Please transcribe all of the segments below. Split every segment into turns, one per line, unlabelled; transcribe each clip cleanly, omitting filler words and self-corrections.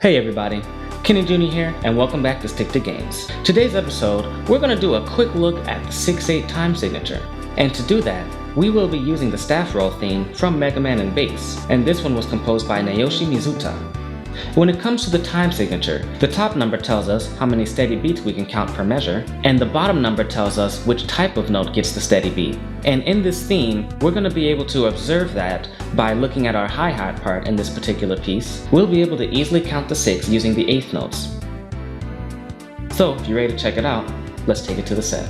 Hey everybody, Kenny Jr. here, and welcome back to Stick to Games. Today's episode, we're going to do a quick look at the 6/8 time signature. And to do that, we will be using the staff roll theme from Megaman and Bass, and this one was composed by Naoshi Mizuta. When it comes to the time signature, the top number tells us how many steady beats we can count per measure, and the bottom number tells us which type of note gets the steady beat. And in this theme, we're going to be able to observe that by looking at our hi-hat part in this particular piece. We'll be able to easily count to 6 using the eighth notes. So if you're ready to check it out, let's take it to the set.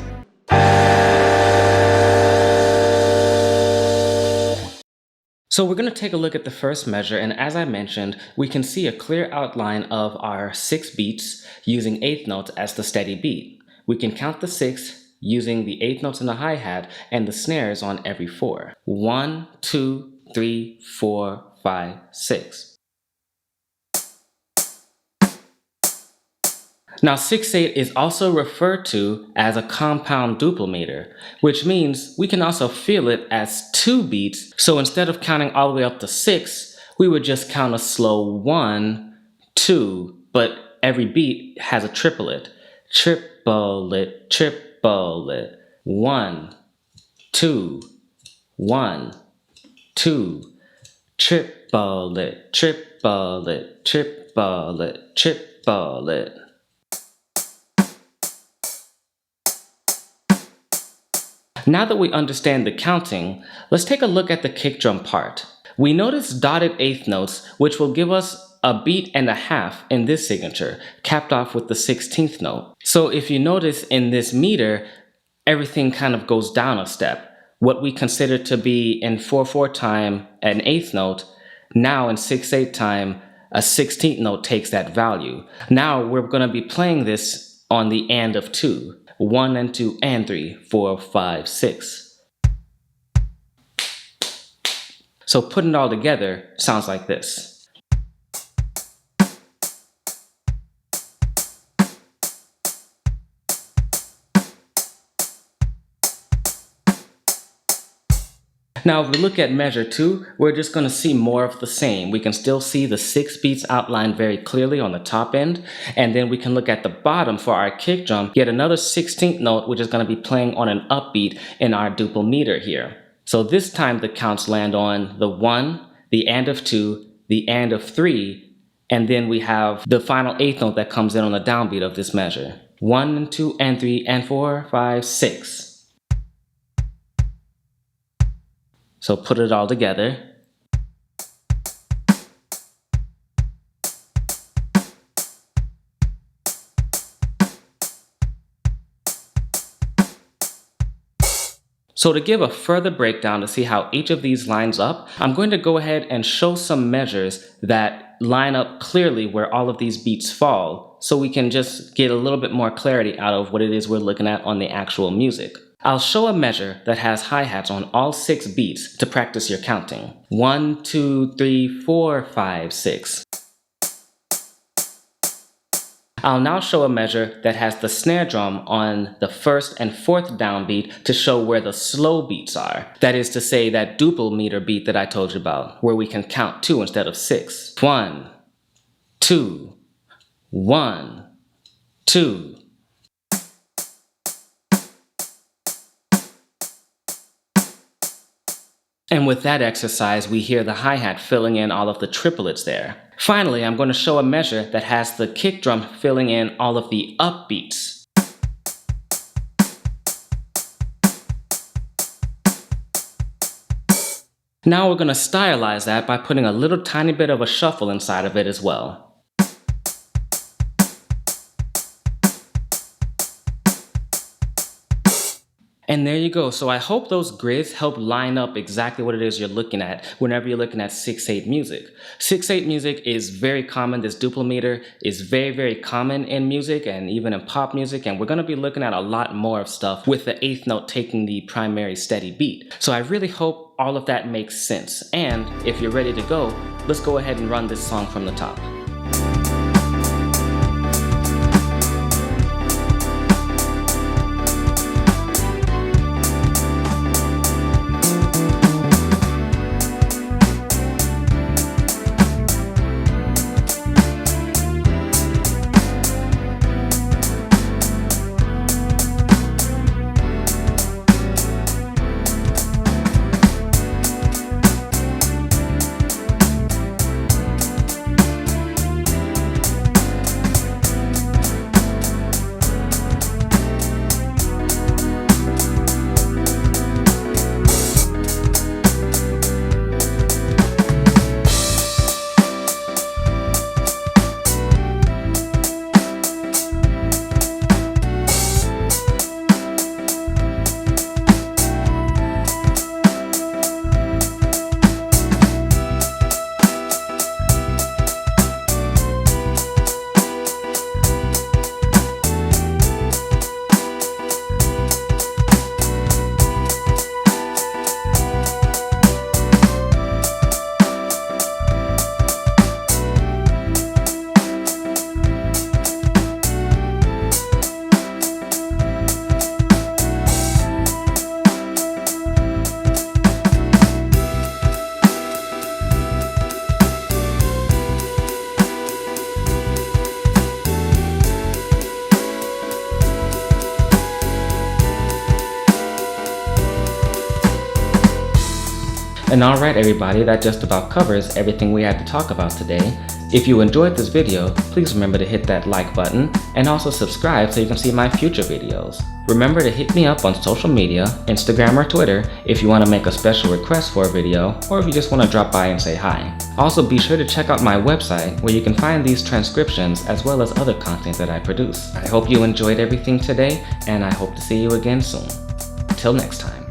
So we're going to take a look at the first measure, and as I mentioned, we can see a clear outline of our 6 beats using eighth notes as the steady beat. We can count the 6 using the eighth notes in the hi-hat and the snares on every 4. 1, 2, 3, 4, 5, 6. Now 6/8 is also referred to as a compound duple meter, which means we can also feel it as 2 beats. So instead of counting all the way up to 6, we would just count a slow 1, 2, but every beat has a triplet. Triplet, triplet. 1, 2, 1, 2. Triplet, triplet, triplet, triplet. Now that we understand the counting, let's take a look at the kick drum part. We notice dotted eighth notes, which will give us a beat and a half in this signature, capped off with the 16th note. So if you notice in this meter, everything kind of goes down a step. What we consider to be in 4/4 time an eighth note, now in 6/8 time, a 16th note takes that value. Now we're going to be playing this on the and of 2. 1 and 2 and 3, 4, 5, 6. So putting it all together sounds like this. Now, if we look at measure 2, we're just going to see more of the same. We can still see the 6 beats outlined very clearly on the top end, and then we can look at the bottom for our kick drum, yet another 16th note, which is going to be playing on an upbeat in our duple meter here. So this time the counts land on the 1, the and of 2, the and of 3, and then we have the final eighth note that comes in on the downbeat of this measure. 1 and 2 and 3 and 4, 5, 6. So put it all together. So to give a further breakdown to see how each of these lines up, I'm going to go ahead and show some measures that line up clearly where all of these beats fall, so we can just get a little bit more clarity out of what it is we're looking at on the actual music. I'll show a measure that has hi-hats on all 6 beats to practice your counting. 1, 2, 3, 4, 5, 6. I'll now show a measure that has the snare drum on the 1st and 4th downbeat to show where the slow beats are. That is to say, that duple meter beat that I told you about, where we can count 2 instead of 6. 1, 2, 1, 2. And with that exercise, we hear the hi-hat filling in all of the triplets there. Finally, I'm going to show a measure that has the kick drum filling in all of the upbeats. Now we're going to stylize that by putting a little tiny bit of a shuffle inside of it as well. And there you go. So I hope those grids help line up exactly what it is you're looking at whenever you're looking at 6/8 music. 6/8 music is very common. This duple meter is very, very common in music and even in pop music. And we're going to be looking at a lot more of stuff with the eighth note taking the primary steady beat. So I really hope all of that makes sense. And if you're ready to go, let's go ahead and run this song from the top. And alright everybody, that just about covers everything we had to talk about today. If you enjoyed this video, please remember to hit that like button and also subscribe so you can see my future videos. Remember to hit me up on social media, Instagram or Twitter if you want to make a special request for a video or if you just want to drop by and say hi. Also be sure to check out my website where you can find these transcriptions as well as other content that I produce. I hope you enjoyed everything today and I hope to see you again soon. Till next time.